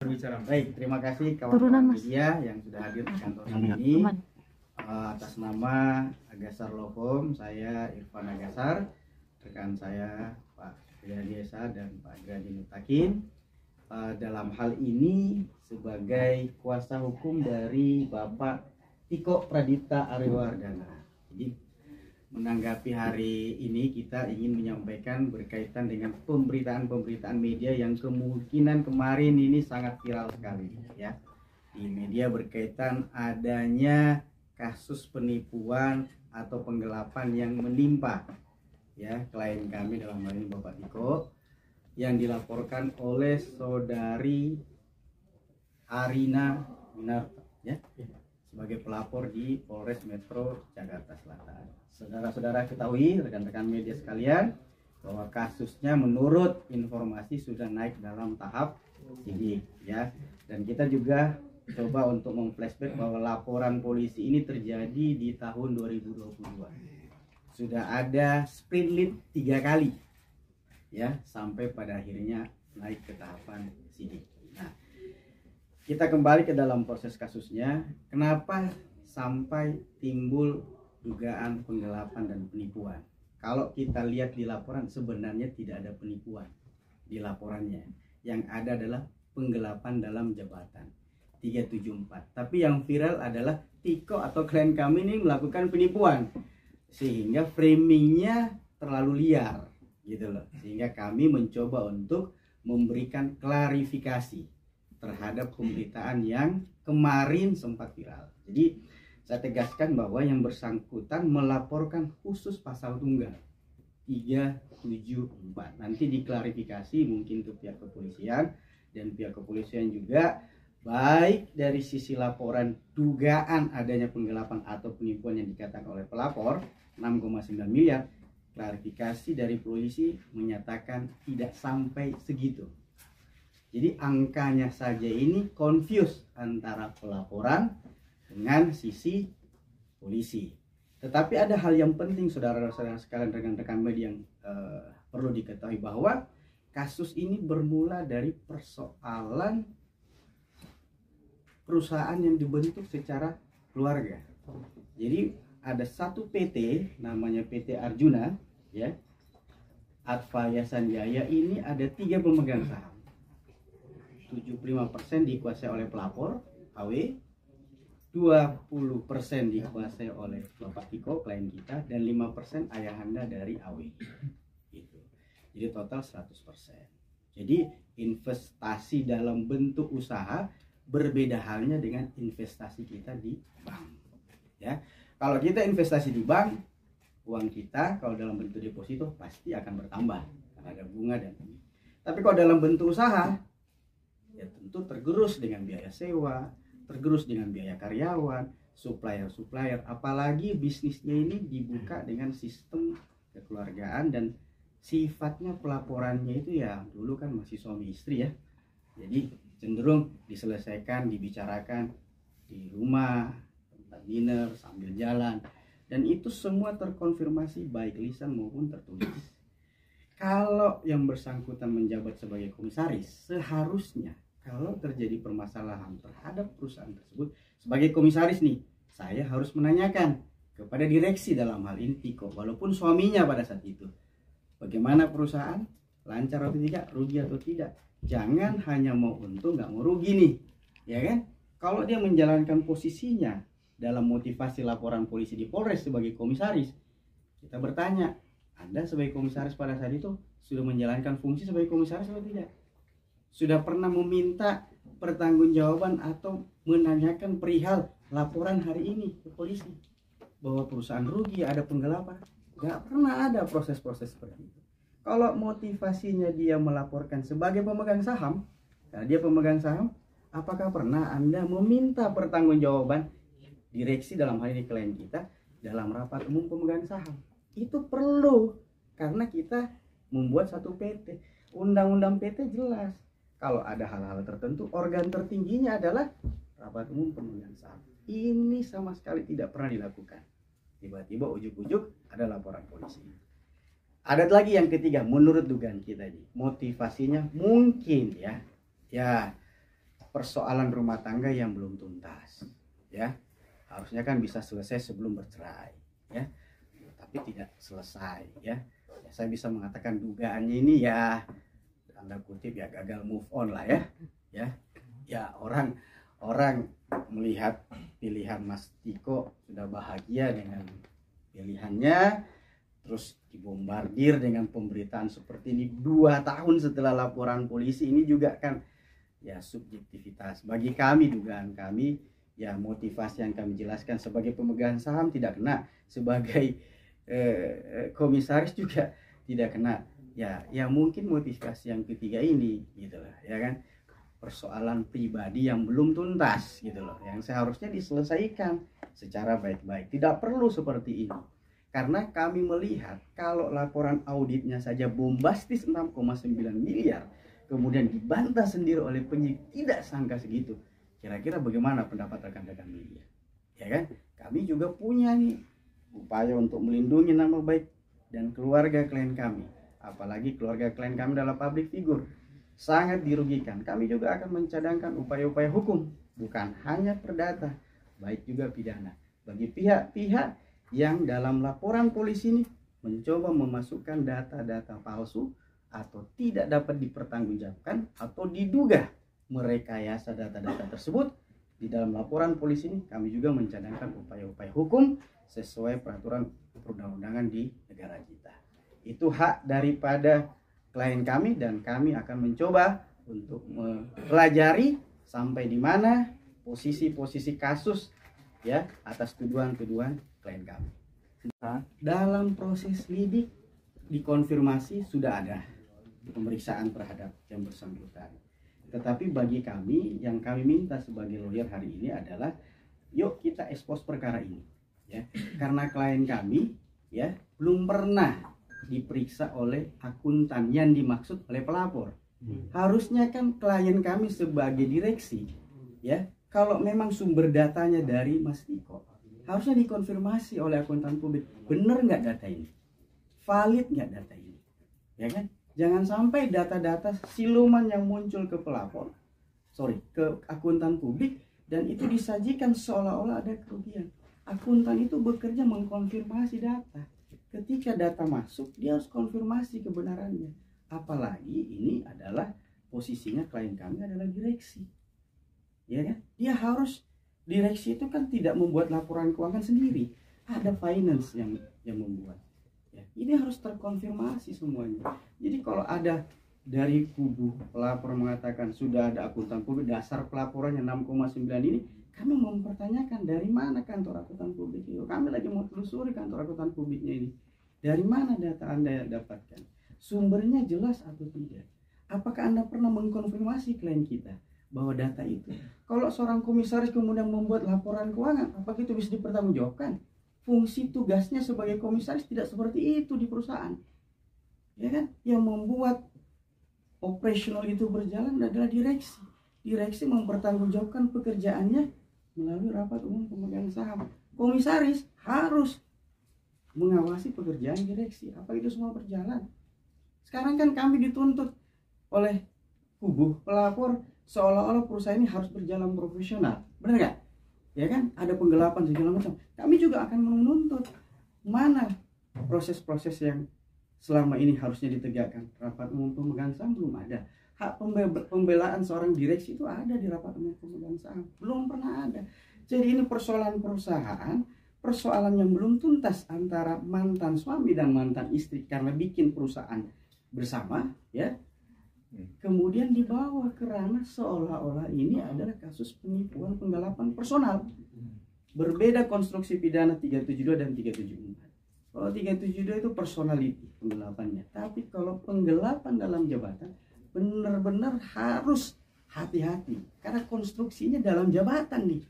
Berbicara. Baik, terima kasih Turunan, kawan-kawan Mas. media yang sudah hadir di kantor ini. Aman. Atas nama Agasar Lokom, saya Irfan Agasar, rekan saya Pak Gradi Esa dan Pak Gradi Mutakin. Dalam hal ini sebagai kuasa hukum dari Bapak Tiko Pradipta Arewardana. Jadi menanggapi hari ini kita ingin menyampaikan berkaitan dengan pemberitaan media yang kemungkinan kemarin ini sangat viral sekali ya. Di media berkaitan adanya kasus penipuan atau penggelapan yang menimpa ya klien kami, dalam hal ini Bapak Tiko, yang dilaporkan oleh saudari Arina Winarta ya, sebagai pelapor di Polres Metro Jakarta Selatan. Saudara-saudara ketahui, rekan-rekan media sekalian, bahwa kasusnya menurut informasi sudah naik dalam tahap sidik ya. Dan kita juga coba untuk memflashback bahwa laporan polisi ini terjadi di tahun 2022. Sudah ada sprint lead 3 kali ya, sampai pada akhirnya naik ke tahapan sidik. Nah, kita kembali ke dalam proses kasusnya. Kenapa sampai timbul dugaan penggelapan dan penipuan? Kalau kita lihat di laporan, sebenarnya tidak ada penipuan di laporannya. Yang ada adalah penggelapan dalam jabatan 374. Tapi yang viral adalah Tiko atau klien kami ini melakukan penipuan, sehingga framingnya terlalu liar gitu loh. Sehingga kami mencoba untuk memberikan klarifikasi terhadap pemberitaan yang kemarin sempat viral. Jadi saya tegaskan bahwa yang bersangkutan melaporkan khusus pasal tunggal 374. Nanti diklarifikasi mungkin ke pihak kepolisian, dan pihak kepolisian juga baik dari sisi laporan dugaan adanya penggelapan atau penipuan yang dikatakan oleh pelapor 6,9 miliar, klarifikasi dari polisi menyatakan tidak sampai segitu. Jadi angkanya saja ini confuse antara pelaporan dengan sisi polisi. Tetapi ada hal yang penting saudara-saudara sekalian, rekan-rekan media, yang perlu diketahui bahwa kasus ini bermula dari persoalan perusahaan yang dibentuk secara keluarga. Jadi ada satu PT namanya PT Arjuna ya, Advaya Sanjaya, ini ada 3 pemegang saham. 75% dikuasai oleh pelapor AW, 20% dikuasai oleh Bapak Tiko klien kita, dan 5% ayahanda dari AW gitu. Jadi total 100%. Jadi investasi dalam bentuk usaha berbeda halnya dengan investasi kita di bank ya. Kalau kita investasi di bank, uang kita kalau dalam bentuk deposito pasti akan bertambah karena ada bunga dan ini. Tapi kalau dalam bentuk usaha ya tentu tergerus dengan biaya sewa, tergerus dengan biaya karyawan, supplier, apalagi bisnisnya ini dibuka dengan sistem kekeluargaan dan sifatnya pelaporannya itu ya dulu kan masih suami istri ya. Jadi cenderung diselesaikan, dibicarakan di rumah, tempat dinner, sambil jalan, dan itu semua terkonfirmasi baik lisan maupun tertulis. Kalau yang bersangkutan menjabat sebagai komisaris, seharusnya kalau terjadi permasalahan terhadap perusahaan tersebut, sebagai komisaris nih, saya harus menanyakan kepada direksi, dalam hal ini Tiko, walaupun suaminya pada saat itu, bagaimana perusahaan, lancar atau tidak, rugi atau tidak. Jangan hanya mau untung nggak mau rugi nih, ya kan? Kalau dia menjalankan posisinya dalam motivasi laporan polisi di Polres sebagai komisaris, kita bertanya, Anda sebagai komisaris pada saat itu sudah menjalankan fungsi sebagai komisaris atau tidak? Sudah pernah meminta pertanggungjawaban atau menanyakan perihal laporan hari ini ke polisi bahwa perusahaan rugi, ada penggelapan? Gak pernah ada proses-proses seperti itu. Kalau motivasinya dia melaporkan sebagai pemegang saham, karena dia pemegang saham, apakah pernah Anda meminta pertanggungjawaban direksi, dalam hal ini klien kita, dalam rapat umum pemegang saham? Itu perlu, karena kita membuat satu PT. Undang-undang PT jelas, kalau ada hal-hal tertentu, organ tertingginya adalah rapat umum pemegang saham. Ini sama sekali tidak pernah dilakukan. Tiba-tiba ujuk-ujuk ada laporan polisi. Ada lagi yang ketiga, menurut dugaan kita ini, motivasinya mungkin ya persoalan rumah tangga yang belum tuntas, ya. Harusnya kan bisa selesai sebelum bercerai, ya. Tapi tidak selesai, ya. Saya bisa mengatakan dugaannya ini ya, tanda kutip ya, gagal move on lah, ya. Ya orang melihat pilihan Mas Tiko sudah bahagia dengan pilihannya, terus dibombardir dengan pemberitaan seperti ini 2 tahun setelah laporan polisi. Ini juga kan ya subjektivitas bagi kami, dugaan kami, ya motivasi yang kami jelaskan sebagai pemegang saham tidak kena, sebagai komisaris juga tidak kena, ya mungkin motivasi yang ketiga ini gitu lah, ya kan, persoalan pribadi yang belum tuntas gitu loh, yang seharusnya diselesaikan secara baik-baik. Tidak perlu seperti ini. Karena kami melihat kalau laporan auditnya saja bombastis 6,9 miliar, kemudian dibantah sendiri oleh penyidik tidak sangka segitu. Kira-kira bagaimana pendapat rekan-rekan media? Ya kan? Kami juga punya nih upaya untuk melindungi nama baik dan keluarga klien kami. Apalagi keluarga klien kami adalah public figure. Sangat dirugikan. Kami juga akan mencadangkan upaya-upaya hukum, bukan hanya perdata, baik juga pidana. Bagi pihak-pihak yang dalam laporan polisi ini mencoba memasukkan data-data palsu atau tidak dapat dipertanggungjawabkan atau diduga merekayasa data-data tersebut, di dalam laporan polisi ini kami juga mencadangkan upaya-upaya hukum sesuai peraturan perundang-undangan di negara kita. Itu hak daripada klien kami dan kami akan mencoba untuk mempelajari sampai di mana posisi-posisi kasus ya atas tuduhan-tuduhan klien kami. Dalam proses lidik dikonfirmasi sudah ada pemeriksaan terhadap yang bersangkutan. Tetapi bagi kami yang kami minta sebagai lawyer hari ini adalah yuk kita ekspos perkara ini ya. Karena klien kami ya belum pernah diperiksa oleh akuntan yang dimaksud oleh pelapor. Harusnya kan klien kami sebagai direksi ya, kalau memang sumber datanya dari Mas Tiko, harusnya dikonfirmasi oleh akuntan publik, benar nggak data ini, valid nggak data ini, ya kan? Jangan sampai data-data siluman yang muncul ke pelapor, ke akuntan publik, dan itu disajikan seolah-olah ada kerugian. Akuntan itu bekerja mengkonfirmasi data. Ketika data masuk, dia harus konfirmasi kebenarannya. Apalagi ini adalah posisinya klien kami adalah direksi, ya kan? Dia harus, direksi itu kan tidak membuat laporan keuangan sendiri, ada finance yang membuat. Ya, ini harus terkonfirmasi semuanya. Jadi kalau ada dari kubu pelapor mengatakan sudah ada akuntan publik, dasar pelaporannya 6,9 ini, kami mempertanyakan dari mana kantor akuntan publik itu. Kami lagi mau telusuri kantor akuntan publiknya ini. Dari mana data Anda dapatkan? Sumbernya jelas atau tidak? Apakah Anda pernah mengkonfirmasi klien kita bahwa data itu? Kalau seorang komisaris kemudian membuat laporan keuangan, apakah itu bisa dipertanggungjawabkan? Fungsi tugasnya sebagai komisaris tidak seperti itu di perusahaan, ya kan? Yang membuat operasional itu berjalan adalah direksi. Direksi mempertanggungjawabkan pekerjaannya melalui rapat umum pemegang saham. Komisaris harus mengawasi pekerjaan direksi. Apa itu semua berjalan? Sekarang kan kami dituntut oleh kubu pelapor seolah-olah perusahaan ini harus berjalan profesional, benar nggak? Ya kan, ada penggelapan segala macam. Kami juga akan menuntut mana proses-proses yang selama ini harusnya ditegakkan. Rapat umum pemegang saham belum ada. Hak pembelaan seorang direksi itu ada di rapat umum pemegang saham, belum pernah ada. Jadi ini persoalan perusahaan, persoalan yang belum tuntas antara mantan suami dan mantan istri karena bikin perusahaan bersama, ya. Kemudian dibawa ke ranah seolah-olah ini adalah kasus penipuan penggelapan personal. Berbeda konstruksi pidana 372 dan 374. Kalau 372 itu personality penggelapannya, tapi kalau penggelapan dalam jabatan benar-benar harus hati-hati karena konstruksinya dalam jabatan nih.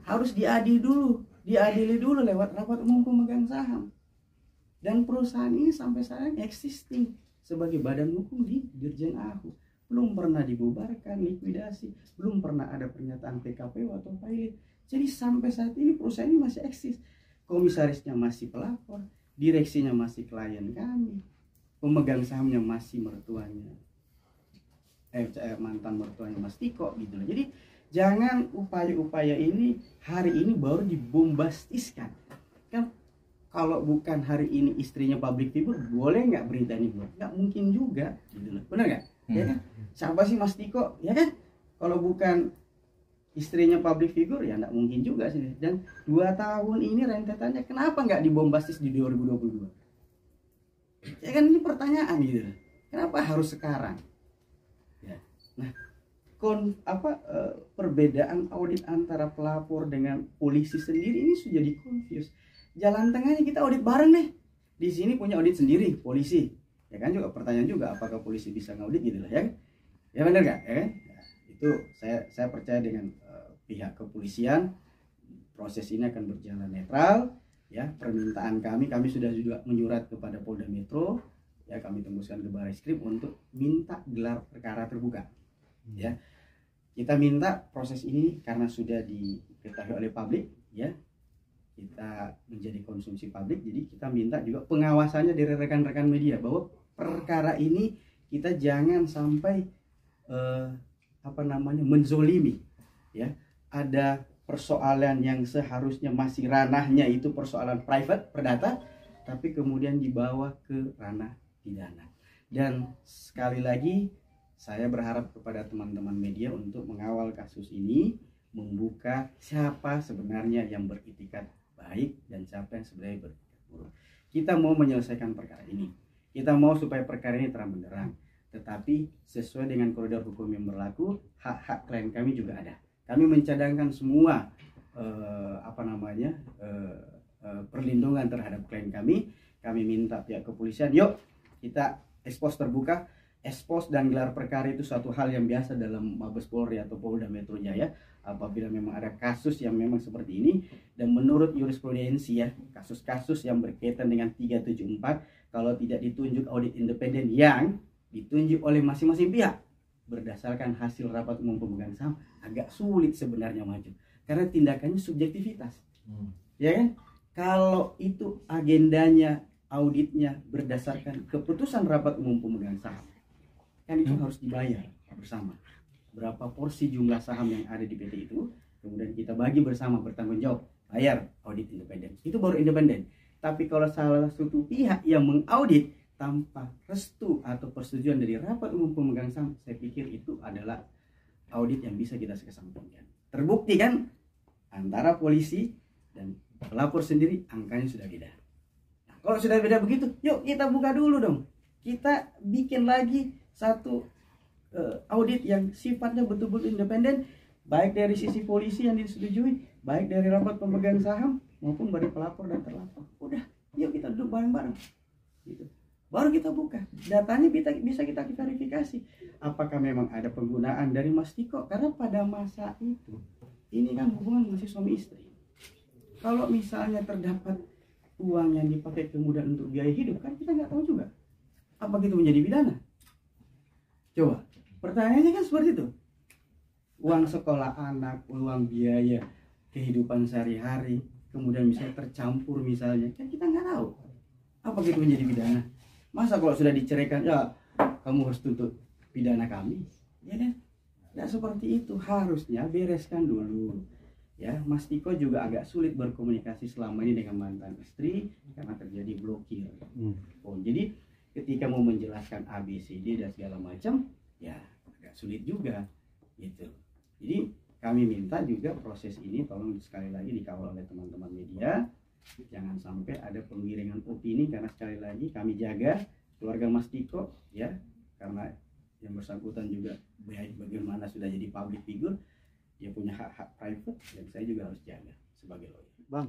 Harus diadili dulu lewat rapat umum pemegang saham. Dan perusahaan ini sampai sekarang existing sebagai badan hukum di Dirjen AHU, belum pernah dibubarkan, likuidasi, belum pernah ada pernyataan PKPU atau pilot. Jadi sampai saat ini perusahaan ini masih eksis, komisarisnya masih pelapor, direksinya masih klien kami, pemegang sahamnya masih mertuanya. mantan mertuanya Mas Tiko gitu loh. Jadi jangan upaya-upaya ini hari ini baru dibombastiskan. Kan kalau bukan hari ini istrinya public figure, boleh nggak berita ini buat? Nggak mungkin juga gitu loh. Benar nggak? Ya kan? Siapa sih Mas Tiko? Ya kan? Kalau bukan istrinya public figure ya nggak mungkin juga sih. Dan 2 tahun ini rentetannya kenapa nggak dibombastis di 2022? Ya kan ini pertanyaan gitu. Kenapa harus sekarang? Ya. Nah, perbedaan audit antara pelapor dengan polisi sendiri ini sudah jadi confuse. Jalan tengahnya kita audit bareng nih. Di sini punya audit sendiri polisi. Ya kan juga pertanyaan juga apakah polisi bisa ngaudit gitu lah ya. Ya benar nggak? Ya kan? Nah, itu saya percaya dengan pihak kepolisian proses ini akan berjalan netral. Ya, permintaan kami sudah juga menyurat kepada Polda Metro, ya kami tembuskan ke Barreskrim untuk minta gelar perkara terbuka. Ya, kita minta proses ini karena sudah diketahui oleh publik, ya kita menjadi konsumsi publik, jadi kita minta juga pengawasannya dari rekan-rekan media bahwa perkara ini kita jangan sampai menzolimi, ya ada persoalan yang seharusnya masih ranahnya itu persoalan private, perdata, tapi kemudian dibawa ke ranah pidana. Dan sekali lagi saya berharap kepada teman-teman media untuk mengawal kasus ini, membuka siapa sebenarnya yang beritikat baik dan siapa yang sebenarnya beritikat buruk. Kita mau menyelesaikan perkara ini, kita mau supaya perkara ini terang benderang, tetapi sesuai dengan koridor hukum yang berlaku, hak-hak klien kami juga ada. Kami mencadangkan semua perlindungan terhadap klien kami. Kami minta pihak kepolisian, yuk kita ekspos terbuka. Ekspos dan gelar perkara itu suatu hal yang biasa dalam Mabes Polri atau Polda Metro Jaya. Apabila memang ada kasus yang memang seperti ini, dan menurut jurisprudensi ya, kasus-kasus yang berkaitan dengan 374, kalau tidak ditunjuk audit independen yang ditunjuk oleh masing-masing pihak berdasarkan hasil rapat umum pemegang saham, agak sulit sebenarnya maju karena tindakannya subjektivitas. Ya kan? Kalau itu agendanya auditnya berdasarkan keputusan rapat umum pemegang saham, kan itu harus dibayar bersama. Berapa porsi jumlah saham yang ada di PT itu, kemudian kita bagi bersama, bertanggung jawab, bayar audit independen. Itu baru independen. Tapi kalau salah satu pihak yang mengaudit tanpa restu atau persetujuan dari rapat umum pemegang saham, saya pikir itu adalah audit yang bisa kita kesampingkan. Terbukti kan antara polisi dan pelapor sendiri angkanya sudah beda. Nah, kalau sudah beda begitu, yuk kita buka dulu dong. Kita bikin lagi satu audit yang sifatnya betul-betul independen, baik dari sisi polisi yang disetujui, baik dari rapat pemegang saham maupun dari pelapor dan terlapor. Udah, yuk kita duduk bareng-bareng. Gitu. Baru kita buka datanya, bisa kita verifikasi apakah memang ada penggunaan dari Mas Tiko, karena pada masa itu ini kan hubungan masih suami istri. Kalau misalnya terdapat uang yang dipakai kemudian untuk biaya hidup, kan kita nggak tahu juga apa itu menjadi pidana. Coba pertanyaannya kan seperti itu, uang sekolah anak, uang biaya kehidupan sehari-hari kemudian misalnya tercampur misalnya, kan kita nggak tahu apa itu menjadi pidana. Masa kalau sudah diceraikan, ya kamu harus tuntut pidana kami, ya kan? Nggak seperti itu, harusnya bereskan dulu. Ya, Mas Tiko juga agak sulit berkomunikasi selama ini dengan mantan istri karena terjadi blokir. Jadi ketika mau menjelaskan ABCD dan segala macam, ya agak sulit juga, gitu. Jadi kami minta juga proses ini tolong sekali lagi dikawal oleh teman-teman media. Jangan sampai ada penggiringan opini, karena sekali lagi kami jaga keluarga Mas Tiko, ya, karena yang bersangkutan juga bagaimana sudah jadi public figure, dia punya hak-hak private yang saya juga harus jaga sebagai lawyer. Bang,